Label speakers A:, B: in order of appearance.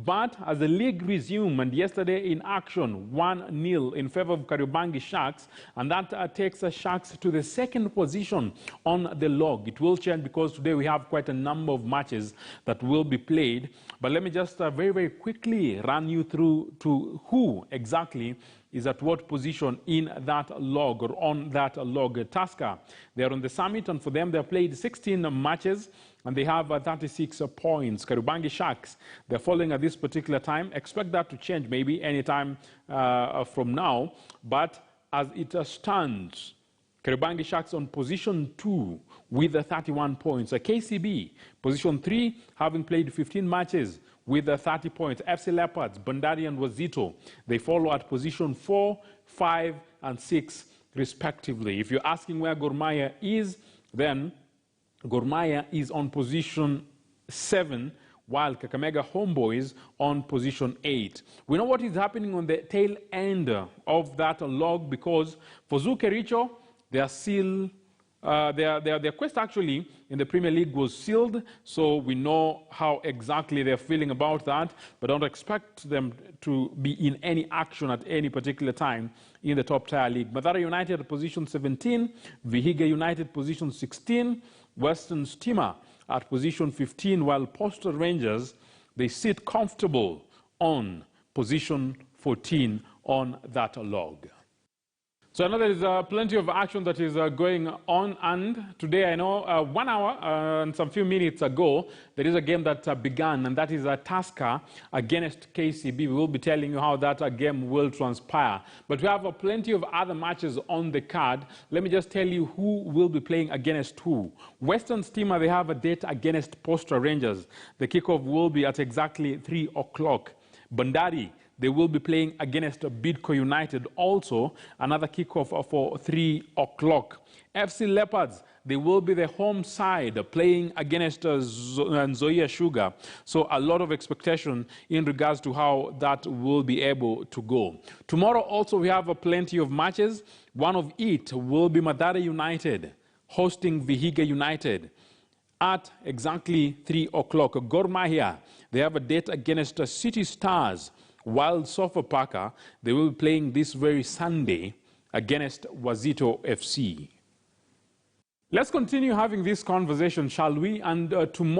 A: But as the league resumed, and yesterday in action, 1-0 in favor of Kariobangi Sharks, and that takes the Sharks to the second position on the log. It will change because today we have quite a number of matches that will be played. But let me just very quickly run you through to who exactly is at what position in that log or on that log. Tusker, they are on the summit, and for them they have played 16 matches and they have 36 points. Kariobangi Sharks, they're falling at this particular time. Expect that to change maybe anytime from now. But as it stands, Kariobangi Sharks on position 2 with 31 points. KCB, position 3, having played 15 matches with 30 points. FC Leopards, Bandari and Wazito, they follow at position 4, 5 and 6 respectively. If you're asking where Gor Mahia is, then Gor Mahia is on position 7, while Kakamega Homeboys on position 8. We know what is happening on the tail end of that log, because for Zoo Kericho, they are still their quest actually in the Premier League was sealed, so we know how exactly they're feeling about that, but don't expect them to be in any action at any particular time in the top tier league. Mathare United at position 17, Vihiga United position 16, Western Stima at position 15, while Postal Rangers, they sit comfortable on position 14 on that log. So I know there is plenty of action that is going on, and today I know 1 hour and some few minutes ago there is a game that began, and that is Tusker against KCB. We will be telling you how that game will transpire. But we have plenty of other matches on the card. Let me just tell you who will be playing against who. Western Stima, they have a date against Postal Rangers. The kickoff will be at exactly 3 o'clock. Bandari, they will be playing against Bidco United, also another kickoff for 3 o'clock. FC Leopards, they will be the home side playing against Nzoia Sugar. So a lot of expectation in regards to how that will be able to go. Tomorrow also we have plenty of matches. One of it will be Mathare United hosting Vihiga United at exactly 3 o'clock. Gor Mahia, they have a date against City Stars, while Sofapaka, they will be playing this very Sunday against Wazito FC. Let's continue having this conversation, shall we? And tomorrow